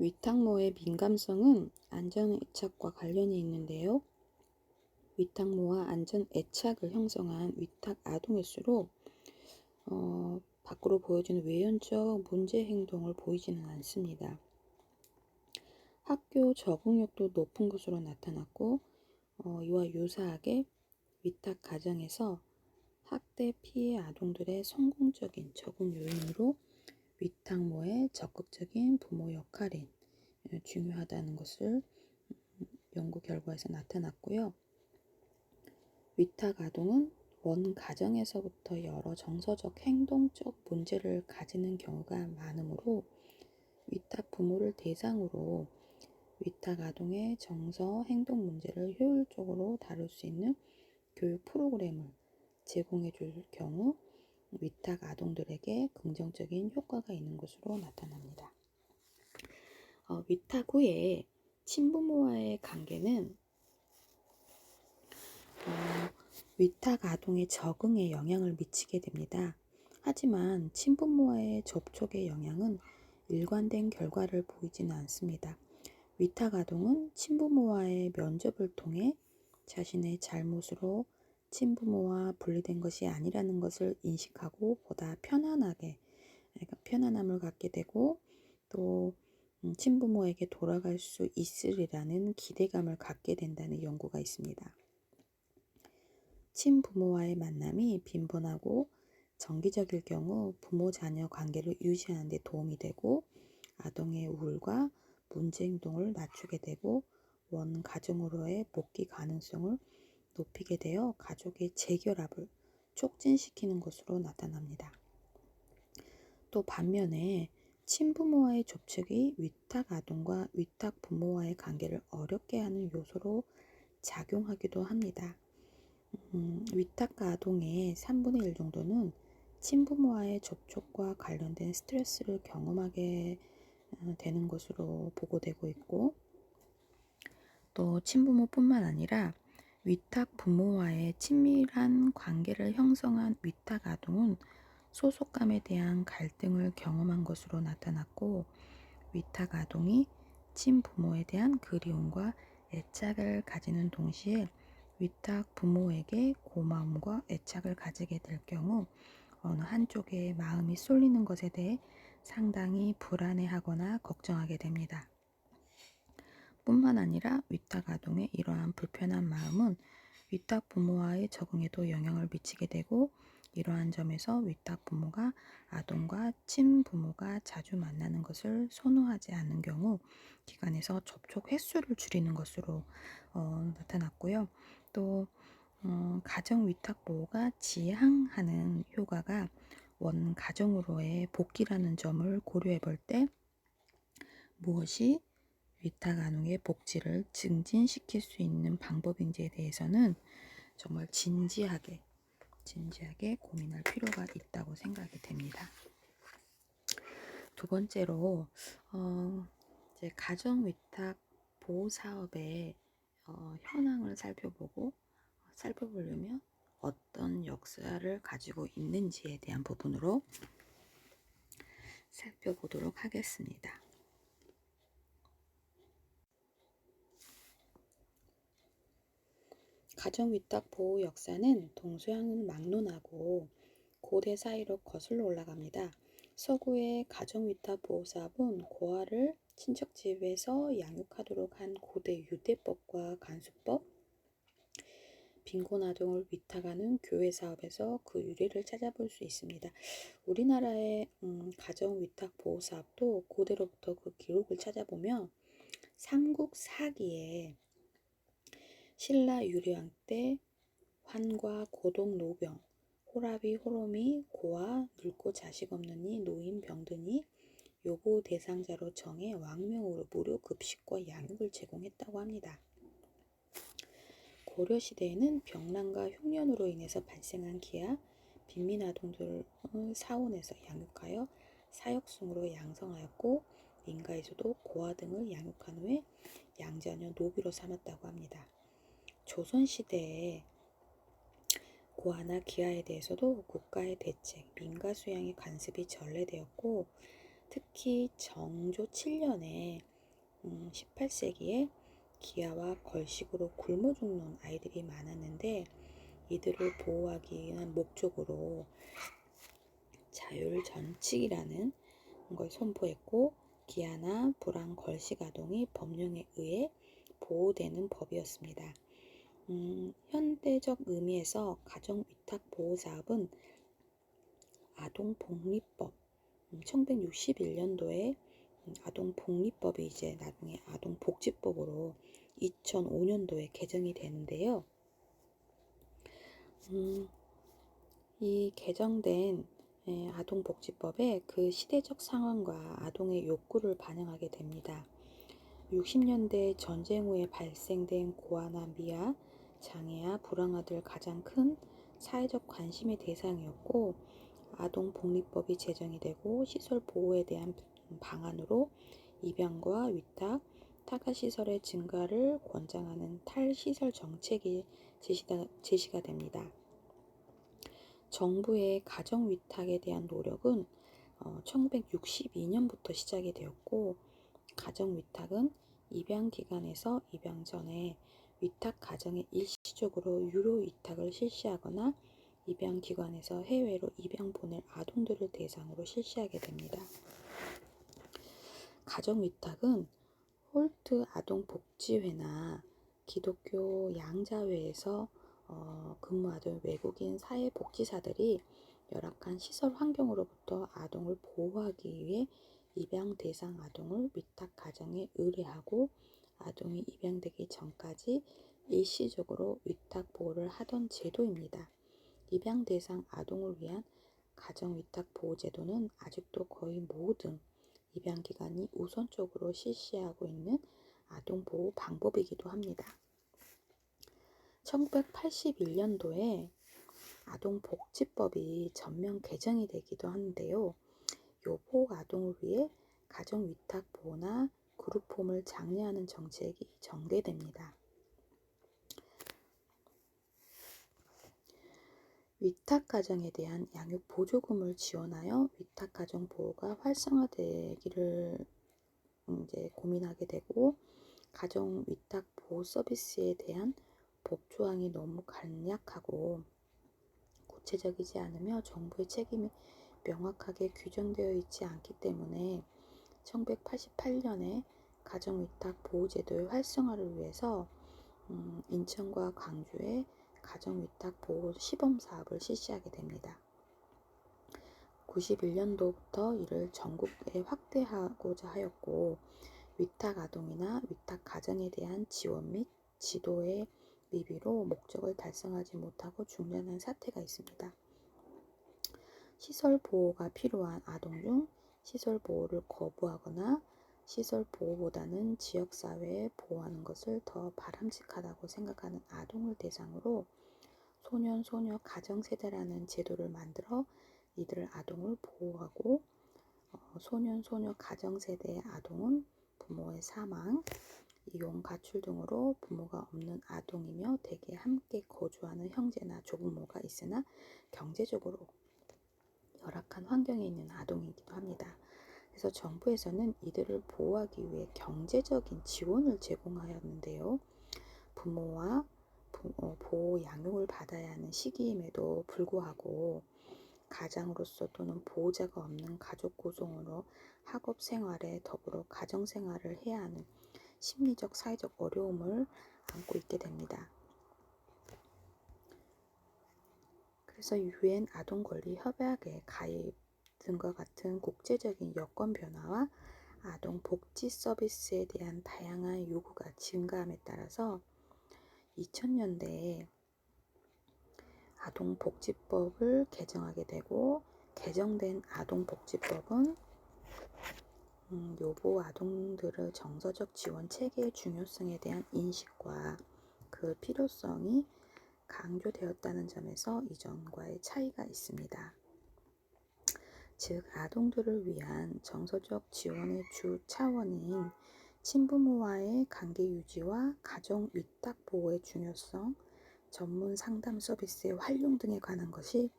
위탁모의 민감성은 안전애착과 관련이 있는데요. 위탁모와 안전애착을 형성한 위탁아동일수록 밖으로 보여지는 외연적 문제 행동을 보이지는 않습니다. 학교 적응력도 높은 것으로 나타났고 이와 유사하게 위탁 가정에서 학대 피해 아동들의 성공적인 적응 요인으로 위탁모의 적극적인 부모 역할이 중요하다는 것을 연구 결과에서 나타났고요. 위탁 아동은 원 가정에서부터 여러 정서적 행동적 문제를 가지는 경우가 많으므로 위탁 부모를 대상으로 위탁 아동의 정서 행동 문제를 효율적으로 다룰 수 있는 교육 프로그램을 제공해 줄 경우 위탁 아동들에게 긍정적인 효과가 있는 것으로 나타납니다. 위탁 후에 친부모와의 관계는 위탁 아동의 적응에 영향을 미치게 됩니다. 하지만 친부모와의 접촉의 영향은 일관된 결과를 보이지는 않습니다. 위탁 아동은 친부모와의 면접을 통해 자신의 잘못으로 친부모와 분리된 것이 아니라는 것을 인식하고 보다 편안함을 갖게 되고 또 친부모에게 돌아갈 수 있으리라는 기대감을 갖게 된다는 연구가 있습니다. 친부모와의 만남이 빈번하고 정기적일 경우 부모-자녀 관계를 유지하는 데 도움이 되고 아동의 우울과 문제 행동을 낮추게 되고 원 가정으로의 복귀 가능성을 높이게 되어 가족의 재결합을 촉진시키는 것으로 나타납니다. 또 반면에 친부모와의 접촉이 위탁 아동과 위탁 부모와의 관계를 어렵게 하는 요소로 작용하기도 합니다. 위탁 아동의 3분의 1 정도는 친부모와의 접촉과 관련된 스트레스를 경험하게 되는 것으로 보고되고 있고 또 친부모뿐만 아니라 위탁 부모와의 친밀한 관계를 형성한 위탁 아동은 소속감에 대한 갈등을 경험한 것으로 나타났고 위탁 아동이 친부모에 대한 그리움과 애착을 가지는 동시에 위탁 부모에게 고마움과 애착을 가지게 될 경우 어느 한쪽의 마음이 쏠리는 것에 대해 상당히 불안해하거나 걱정하게 됩니다. 뿐만 아니라 위탁 아동의 이러한 불편한 마음은 위탁 부모와의 적응에도 영향을 미치게 되고 이러한 점에서 위탁 부모가 아동과 친부모가 자주 만나는 것을 선호하지 않는 경우 기관에서 접촉 횟수를 줄이는 것으로 나타났고요. 또 가정 위탁 보호가 지향하는 효과가 원 가정으로의 복귀라는 점을 고려해 볼 때 무엇이 위탁 아동의 복지를 증진시킬 수 있는 방법인지에 대해서는 정말 진지하게 고민할 필요가 있다고 생각이 됩니다. 두 번째로 이제 가정 위탁 보호 사업의 현황을 살펴보려면 어떤 역사를 가지고 있는지에 대한 부분으로 살펴보도록 하겠습니다. 가정 위탁 보호 역사는 동서양을 막론하고 고대 사이로 거슬러 올라갑니다. 서구의 가정 위탁 보호 사업은 고아를 친척집에서 양육하도록 한 고대 유대법과 간수법, 빈곤 아동을 위탁하는 교회 사업에서 그 유래를 찾아볼 수 있습니다. 우리나라의 가정 위탁 보호 사업도 고대로부터 그 기록을 찾아보면 삼국 사기에 신라 유리왕 때 환과 고동 노병, 호라비 호롬이 고아 늙고 자식 없는 이 노인 병드니 요구 대상자로 정해 왕명으로 무료 급식과 양육을 제공했다고 합니다. 고려시대에는 병난과 흉년으로 인해서 발생한 기아, 빈민 아동들을 사원에서 양육하여 사역승으로 양성하였고 민가에서도 고아 등을 양육한 후에 양자녀 노비로 삼았다고 합니다. 조선시대에 고아나 기아에 대해서도 국가의 대책, 민가 수양의 관습이 전래되었고 특히 정조 7년에 18세기에 기아와 걸식으로 굶어 죽는 아이들이 많았는데 이들을 보호하기 위한 목적으로 자율전칙이라는 걸 선포했고 기아나 불안 걸식 아동이 법령에 의해 보호되는 법이었습니다. 현대적 의미에서 가정위탁보호사업은 아동복리법 1961년도에 아동복리법이 이제 나중에 아동복지법으로 2005년도에 개정이 되는데요. 이 개정된 아동복지법에 그 시대적 상황과 아동의 욕구를 반영하게 됩니다. 60년대 전쟁 후에 발생된 고아나 미아, 장애아, 불황아들 가장 큰 사회적 관심의 대상이었고 아동복리법이 제정이 되고 시설 보호에 대한 방안으로 입양과 위탁, 타가시설의 증가를 권장하는 탈시설 정책이 제시가 됩니다. 정부의 가정위탁에 대한 노력은 1962년부터 시작이 되었고 가정위탁은 입양기관에서 입양 전에 위탁가정에 일시적으로 유료 위탁을 실시하거나 입양기관에서 해외로 입양 보낼 아동들을 대상으로 실시하게 됩니다. 가정위탁은 홀트 아동복지회나 기독교 양자회에서 근무하던 외국인 사회복지사들이 열악한 시설 환경으로부터 아동을 보호하기 위해 입양 대상 아동을 위탁 가정에 의뢰하고 아동이 입양되기 전까지 일시적으로 위탁 보호를 하던 제도입니다. 입양 대상 아동을 위한 가정 위탁 보호 제도는 아직도 거의 모든 입양기관이 우선적으로 실시하고 있는 아동보호 방법이기도 합니다. 1981년도에 아동복지법이 전면 개정이 되기도 하는데요. 요복 아동을 위해 가정위탁보호나 그룹홈을 장려하는 정책이 전개됩니다. 위탁가정에 대한 양육보조금을 지원하여 위탁가정 보호가 활성화되기를 고민하게 되고 가정 위탁 보호 서비스에 대한 법 조항이 너무 간략하고 구체적이지 않으며 정부의 책임이 명확하게 규정되어 있지 않기 때문에 1988년에 가정 위탁 보호 제도의 활성화를 위해서 인천과 광주에 가정 위탁 보호 시범 사업을 실시하게 됩니다. 91년도부터 이를 전국에 확대하고자 하였고 위탁 아동이나 위탁 가정에 대한 지원 및 지도의 미비로 목적을 달성하지 못하고 중단한 사태가 있습니다. 시설 보호가 필요한 아동 중 시설 보호를 거부하거나 시설 보호보다는 지역사회에 보호하는 것을 더 바람직하다고 생각하는 아동을 대상으로 소년, 소녀 가정세대라는 제도를 만들어 이들 아동을 보호하고 소년, 소녀 가정세대의 아동은 부모의 사망, 이혼, 가출 등으로 부모가 없는 아동이며 대개 함께 거주하는 형제나 조부모가 있으나 경제적으로 열악한 환경에 있는 아동이기도 합니다. 그래서 정부에서는 이들을 보호하기 위해 경제적인 지원을 제공하였는데요. 부모와 보호 양육을 받아야 하는 시기임에도 불구하고 가장으로서 또는 보호자가 없는 가족 구성으로 학업 생활에 더불어 가정 생활을 해야 하는 심리적, 사회적 어려움을 안고 있게 됩니다. 그래서 유엔 아동권리 협약에 가입 등과 같은 국제적인 여건 변화와 아동 복지 서비스에 대한 다양한 요구가 증가함에 따라서 2000년대에 아동복지법을 개정하게 되고 개정된 아동복지법은 요보 아동들의 정서적 지원 체계의 중요성에 대한 인식과 그 필요성이 강조되었다는 점에서 이전과의 차이가 있습니다. 즉 아동들을 위한 정서적 지원의 주 차원인 친부모와의 관계 유지와 가정 위탁 보호의 중요성, 전문 상담 서비스의 활용 등에 관한 것이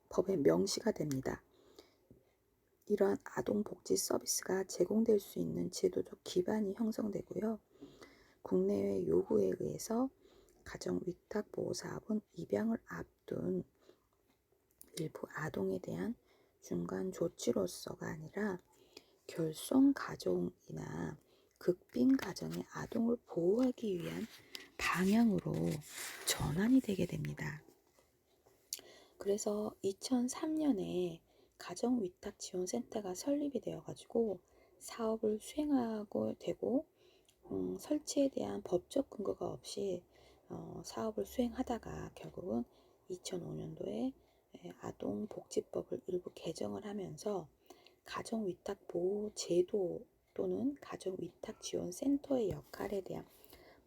법에 명시가 됩니다. 이러한 아동복지 서비스가 제공될 수 있는 제도적 기반이 형성되고요. 국내외 요구에 의해서 가정위탁보호사업은 입양을 앞둔 일부 아동에 대한 중간 조치로서가 아니라 결손 가정이나 극빈 가정의 아동을 보호하기 위한 방향으로 전환이 되게 됩니다. 그래서 2003년에 가정위탁지원센터가 설립이 되어가지고 사업을 수행하고 되고 설치에 대한 법적 근거가 없이 사업을 수행하다가 결국은 2005년도에 아동복지법을 일부 개정을 하면서 가정위탁보호제도 또는 가정위탁지원센터의 역할에 대한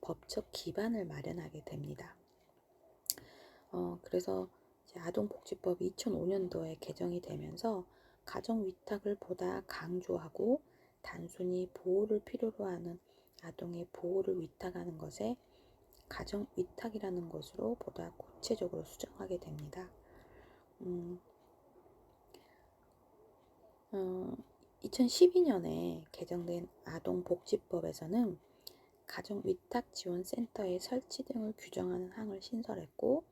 법적 기반을 마련하게 됩니다. 그래서 아동복지법이 2005년도에 개정이 되면서 가정위탁을 보다 강조하고 단순히 보호를 필요로 하는 아동의 보호를 위탁하는 것에 가정위탁이라는 것으로 보다 구체적으로 수정하게 됩니다. 2012년에 개정된 아동복지법에서는 가정위탁지원센터의 설치 등을 규정하는 항을 신설했고,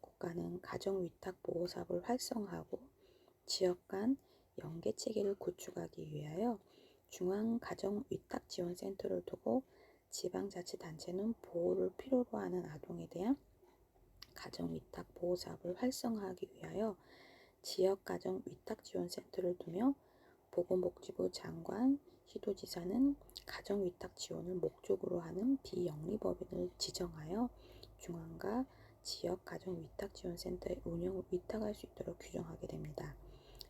국가는 가정위탁보호사업을 활성화하고 지역 간 연계체계를 구축하기 위하여 중앙가정위탁지원센터를 두고 지방자치단체는 보호를 필요로 하는 아동에 대한 가정위탁보호사업을 활성화하기 위하여 지역가정위탁지원센터를 두며 보건복지부 장관, 시도지사는 가정위탁지원을 목적으로 하는 비영리법인을 지정하여 중앙과 지역 가정위탁지원센터의 운영을 위탁할 수 있도록 규정하게 됩니다.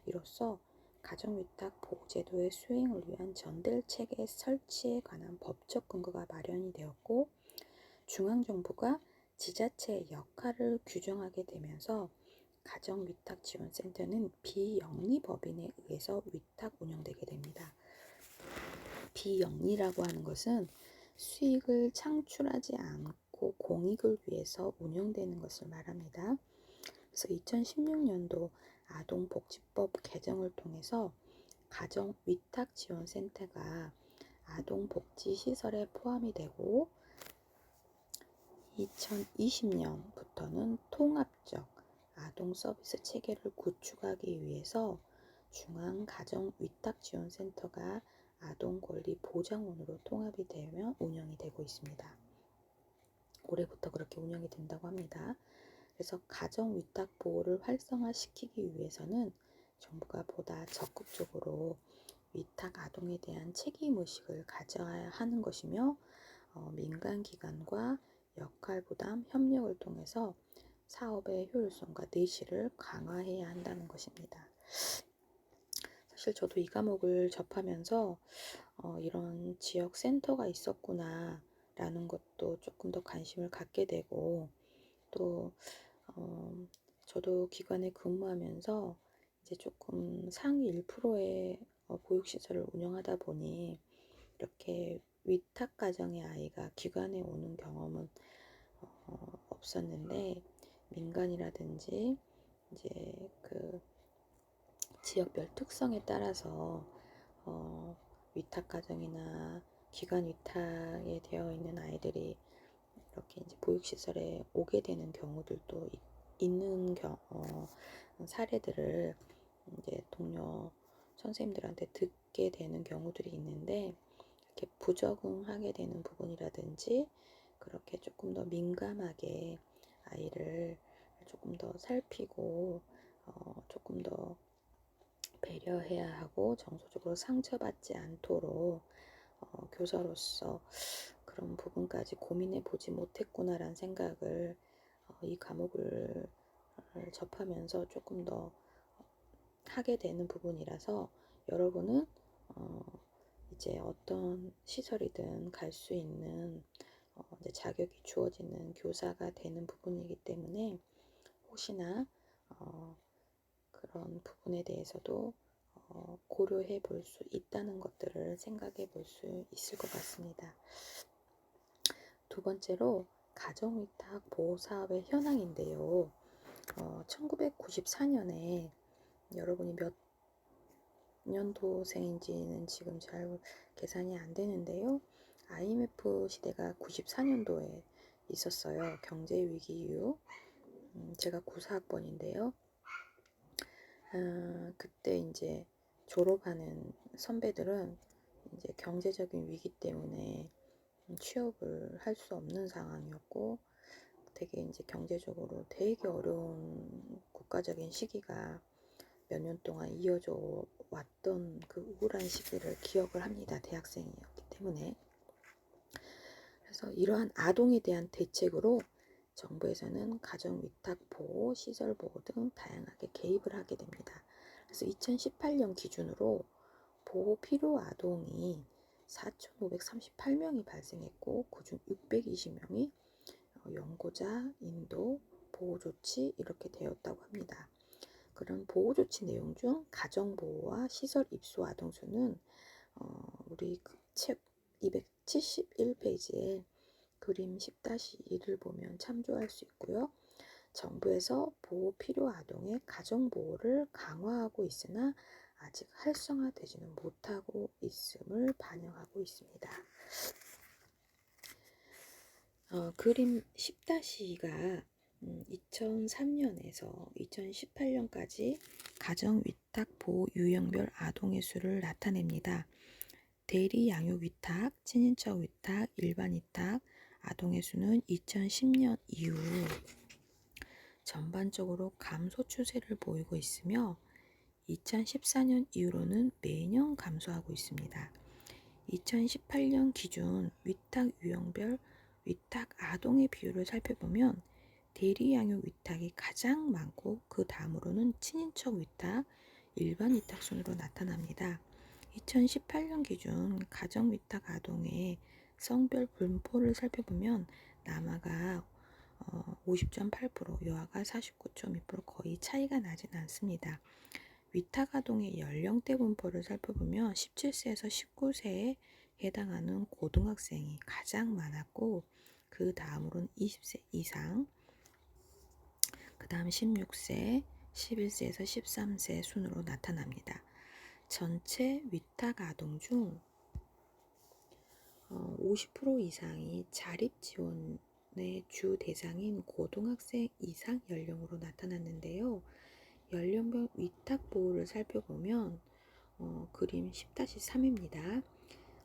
이로써 가정위탁 보호제도의 수행을 위한 전달체계 설치에 관한 법적 근거가 마련이 되었고, 중앙정부가 지자체의 역할을 규정하게 되면서 가정위탁지원센터는 비영리법인에 의해서 위탁 운영되게 됩니다. 비영리라고 하는 것은 수익을 창출하지 않고 공익을 위해서 운영되는 것을 말합니다. 그래서 2016년도 아동복지법 개정을 통해서 가정위탁지원센터가 아동복지시설에 포함이 되고 2020년부터는 통합적 아동서비스 체계를 구축하기 위해서 중앙가정위탁지원센터가 아동권리보장원으로 통합이 되며 운영이 되고 있습니다. 올해부터 그렇게 운영이 된다고 합니다. 그래서 가정위탁 보호를 활성화시키기 위해서는 정부가 보다 적극적으로 위탁 아동에 대한 책임의식을 가져야 하는 것이며 민간기관과 역할부담 협력을 통해서 사업의 효율성과 내실을 강화해야 한다는 것입니다. 사실 저도 이 과목을 접하면서 이런 지역 센터가 있었구나 라는 것도 조금 더 관심을 갖게 되고, 또 저도 기관에 근무하면서 이제 조금 상위 1%의 보육시설을 운영하다 보니 이렇게 위탁 가정의 아이가 기관에 오는 경험은 없었는데, 민간이라든지 이제 그 지역별 특성에 따라서 위탁 가정이나 기관 위탁에 되어 있는 아이들이 이렇게 이제 보육시설에 오게 되는 경우들도 있는 사례들을 이제 동료 선생님들한테 듣게 되는 경우들이 있는데, 이렇게 부적응하게 되는 부분이라든지 그렇게 조금 더 민감하게 아이를 조금 더 살피고 조금 더 배려해야 하고 정서적으로 상처받지 않도록 교사로서 그런 부분까지 고민해 보지 못했구나라는 생각을 이 과목을 접하면서 조금 더 하게 되는 부분이라서, 여러분은 이제 어떤 시설이든 갈 수 있는 이제 자격이 주어지는 교사가 되는 부분이기 때문에 혹시나 그런 부분에 대해서도 고려해 볼 수 있다는 것들을 생각해 볼 수 있을 것 같습니다. 두 번째로 가정위탁 보호사업의 현황인데요. 1994년에 여러분이 몇 년도생인지는 지금 잘 계산이 안 되는데요. IMF 시대가 94년도에 있었어요. 경제 위기 이후. 제가 94학번인데요. 그때 이제 졸업하는 선배들은 이제 경제적인 위기 때문에 취업을 할 수 없는 상황이었고, 되게 이제 경제적으로 되게 어려운 국가적인 시기가 몇 년 동안 이어져 왔던 그 우울한 시기를 기억을 합니다. 대학생이었기 때문에. 그래서 이러한 아동에 대한 대책으로 정부에서는 가정위탁보호, 시설보호 등 다양하게 개입을 하게 됩니다. 그래서 2018년 기준으로 보호 필요 아동이 4,538명이 발생했고, 그중 620명이 연고자, 인도, 보호조치 이렇게 되었다고 합니다. 그런 보호조치 내용 중 가정보호와 시설 입소 아동 수는 우리 책 271페이지에 그림 10-1을 보면 참조할 수 있고요. 정부에서 보호 필요 아동의 가정보호를 강화하고 있으나 아직 활성화되지는 못하고 있음을 반영하고 있습니다. 그림 10-2가 2003년에서 2018년까지 가정위탁보호 유형별 아동의 수를 나타냅니다. 대리 양육 위탁, 친인척 위탁, 일반 위탁 아동의 수는 2010년 이후 전반적으로 감소 추세를 보이고 있으며 2014년 이후로는 매년 감소하고 있습니다. 2018년 기준 위탁 유형별 위탁 아동의 비율을 살펴보면 대리 양육 위탁이 가장 많고 그 다음으로는 친인척 위탁, 일반 위탁 순으로 나타납니다. 2018년 기준 가정 위탁 아동의 성별 분포를 살펴보면 남아가 50.8%, 여아가 49.2% 거의 차이가 나진 않습니다. 위탁 아동의 연령대 분포를 살펴보면 17세에서 19세에 해당하는 고등학생이 가장 많았고, 그 다음으로는 20세 이상, 그 다음 16세, 11세에서 13세 순으로 나타납니다. 전체 위탁 아동 중 50% 이상이 자립지원의 주 대상인 고등학생 이상 연령으로 나타났는데요. 연령별 위탁 보호를 살펴보면 그림 10-3입니다.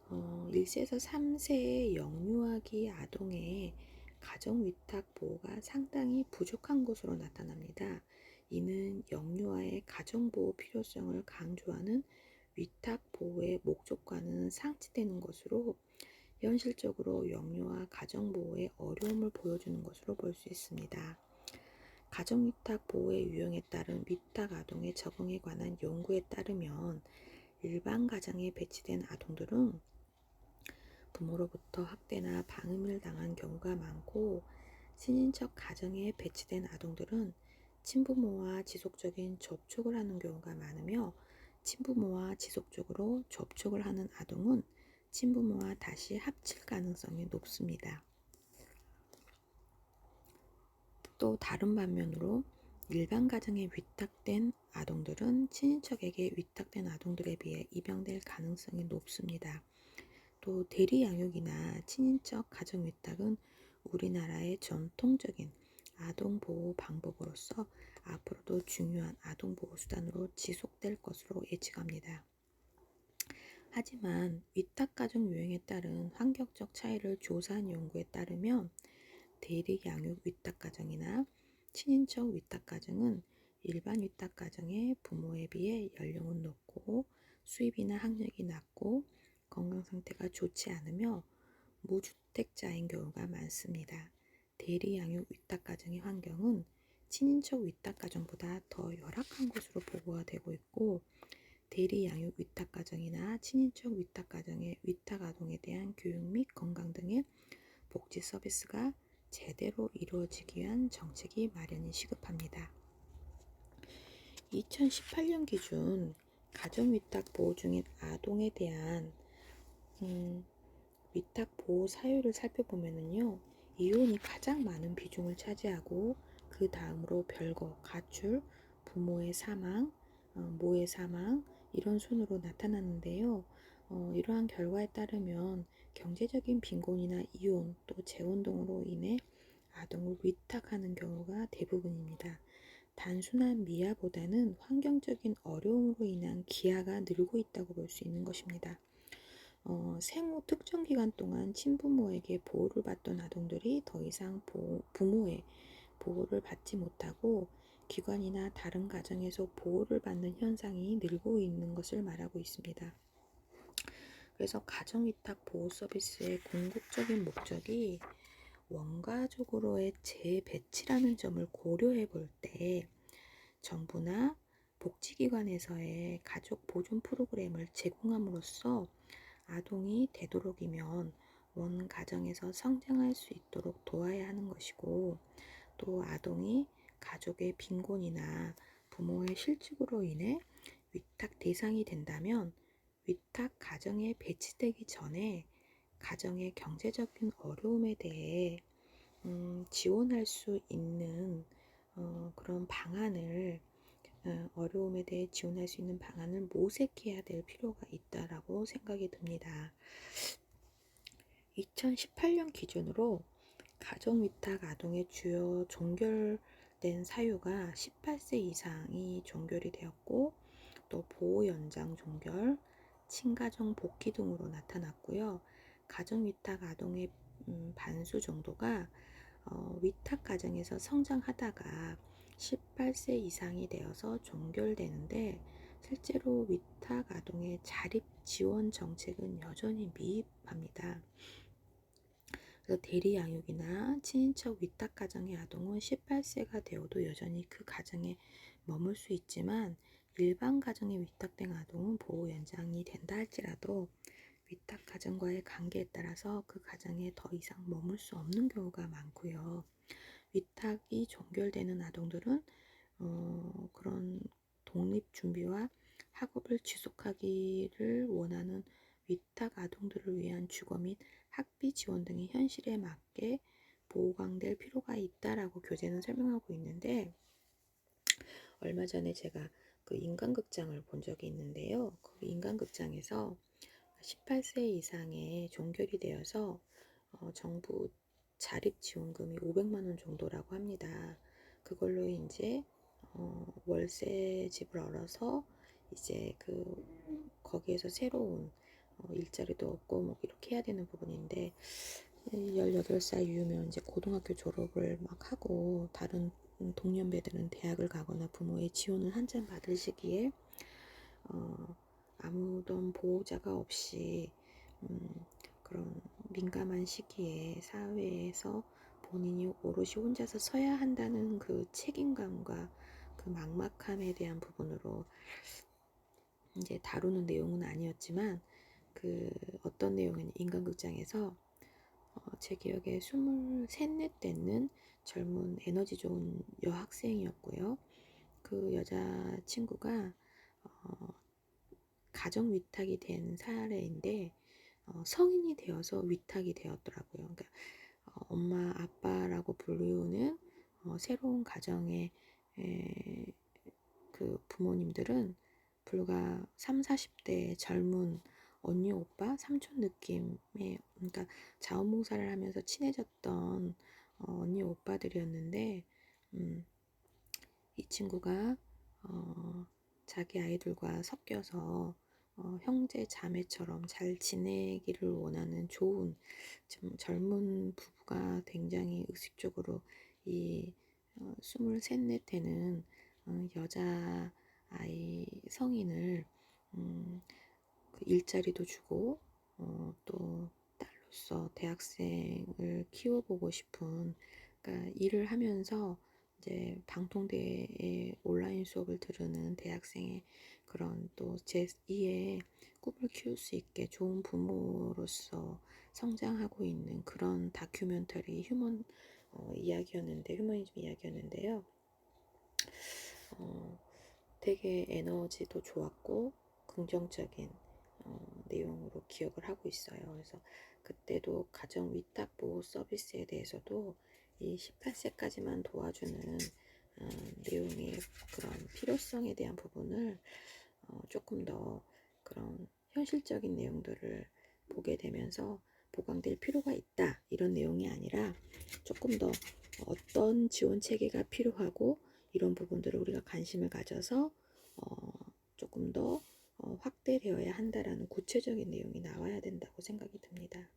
1세에서 3세의 영유아기 아동의 가정 위탁 보호가 상당히 부족한 것으로 나타납니다. 이는 영유아의 가정 보호 필요성을 강조하는 위탁 보호의 목적과는 상치되는 것으로 현실적으로 영유아 가정 보호의 어려움을 보여주는 것으로 볼 수 있습니다. 가정 위탁 보호의 유형에 따른 위탁 아동의 적응에 관한 연구에 따르면 일반 가정에 배치된 아동들은 부모로부터 학대나 방임을 당한 경우가 많고, 친인척 가정에 배치된 아동들은 친부모와 지속적인 접촉을 하는 경우가 많으며, 친부모와 지속적으로 접촉을 하는 아동은 친부모와 다시 합칠 가능성이 높습니다. 또 다른 반면으로 일반 가정에 위탁된 아동들은 친인척에게 위탁된 아동들에 비해 입양될 가능성이 높습니다. 또 대리 양육이나 친인척 가정 위탁은 우리나라의 전통적인 아동 보호 방법으로서 앞으로도 중요한 아동 보호 수단으로 지속될 것으로 예측합니다. 하지만 위탁 가정 유형에 따른 환경적 차이를 조사한 연구에 따르면 대리 양육 위탁 가정이나 친인척 위탁 가정은 일반 위탁 가정의 부모에 비해 연령은 높고 수입이나 학력이 낮고 건강 상태가 좋지 않으며 무주택자인 경우가 많습니다. 대리 양육 위탁 가정의 환경은 친인척 위탁 가정보다 더 열악한 것으로 보고가 되고 있고, 대리 양육 위탁 가정이나 친인척 위탁 가정의 위탁 아동에 대한 교육 및 건강 등의 복지 서비스가 제대로 이루어지기 위한 정책이 마련이 시급합니다. 2018년 기준 가정위탁 보호 중인 아동에 대한 위탁 보호 사유를 살펴보면요, 이혼이 가장 많은 비중을 차지하고 그 다음으로 별거, 가출, 부모의 사망, 모의 사망, 이런 순으로 나타나는데요. 이러한 결과에 따르면 경제적인 빈곤이나 이혼 또 재혼 등으로 인해 아동을 위탁하는 경우가 대부분입니다. 단순한 미아보다는 환경적인 어려움으로 인한 기아가 늘고 있다고 볼 수 있는 것입니다. 생후 특정 기간 동안 친부모에게 보호를 받던 아동들이 더 이상 부모의 보호를 받지 못하고 기관이나 다른 가정에서 보호를 받는 현상이 늘고 있는 것을 말하고 있습니다. 그래서 가정위탁 보호 서비스의 궁극적인 목적이 원가적으로의 재배치라는 점을 고려해 볼 때 정부나 복지기관에서의 가족 보존 프로그램을 제공함으로써 아동이 되도록이면 원 가정에서 성장할 수 있도록 도와야 하는 것이고, 또 아동이 가족의 빈곤이나 부모의 실직으로 인해 위탁 대상이 된다면 위탁 가정에 배치되기 전에 가정의 경제적인 어려움에 대해 지원할 수 있는 그런 방안을 어려움에 대해 지원할 수 있는 방안을 모색해야 될 필요가 있다라고 생각이 듭니다. 2018년 기준으로 가정위탁 아동의 주요 종결된 사유가 18세 이상이 종결이 되었고, 또 보호 연장 종결, 친가정 복귀 등으로 나타났고요. 가정위탁 아동의 반수 정도가 위탁 가정에서 성장하다가 18세 이상이 되어서 종결되는데, 실제로 위탁 아동의 자립 지원 정책은 여전히 미흡합니다. 그래서 대리 양육이나 친인척 위탁 가정의 아동은 18세가 되어도 여전히 그 가정에 머물 수 있지만, 일반 가정에 위탁된 아동은 보호 연장이 된다 할지라도 위탁 가정과의 관계에 따라서 그 가정에 더 이상 머물 수 없는 경우가 많고요. 위탁이 종결되는 아동들은 그런 독립 준비와 학업을 지속하기를 원하는 위탁 아동들을 위한 주거 및 학비 지원 등의 현실에 맞게 보강될 필요가 있다라고 교재는 설명하고 있는데, 얼마 전에 제가 그 인간극장을 본 적이 있는데요. 그 인간극장에서 18세 이상의 종결이 되어서 정부 자립지원금이 500만 원 정도라고 합니다. 그걸로 이제 월세 집을 얻어서 이제 거기에서 새로운 일자리도 얻고 뭐 이렇게 해야 되는 부분인데, 18살 이후면 이제 고등학교 졸업을 막 하고 다른 동년배들은 대학을 가거나 부모의 지원을 한참 받을 시기에 아무런 보호자가 없이 그런 민감한 시기에 사회에서 본인이 오롯이 혼자서 서야 한다는 그 책임감과 그 막막함에 대한 부분으로 이제 다루는 내용은 아니었지만, 그 어떤 내용은 인간극장에서 제 기억에 23, 4 되는 젊은 에너지 좋은 여학생이었고요. 그 여자친구가 가정 위탁이 된 사례인데 성인이 되어서 위탁이 되었더라고요. 그러니까 엄마 아빠라고 부르는 새로운 가정의 그 부모님들은 불과 3, 40대 젊은 언니 오빠 삼촌 느낌의, 그러니까 자원봉사를 하면서 친해졌던 언니 오빠들이었는데, 이 친구가 자기 아이들과 섞여서 형제 자매처럼 잘 지내기를 원하는 좋은 좀 젊은 부부가 굉장히 의식적으로 이 23, 4 되는 여자 아이 성인을 그 일자리도 주고 또 딸로서 대학생을 키워보고 싶은, 그러니까 일을 하면서 이제 방통대에 온라인 수업을 들으는 대학생의 그런 또 제2의 꿈을 키울 수 있게 좋은 부모로서 성장하고 있는 그런 다큐멘터리 휴머니즘 이야기였는데요. 되게 에너지도 좋았고 긍정적인 내용으로 기억을 하고 있어요. 그래서 그때도 가정 위탁 보호 서비스에 대해서도 이 18세까지만 도와주는 내용의 그런 필요성에 대한 부분을 조금 더 그런 현실적인 내용들을 보게 되면서 보강될 필요가 있다, 이런 내용이 아니라 조금 더 어떤 지원 체계가 필요하고 이런 부분들을 우리가 관심을 가져서 조금 더 확대되어야 한다라는 구체적인 내용이 나와야 된다고 생각이 듭니다.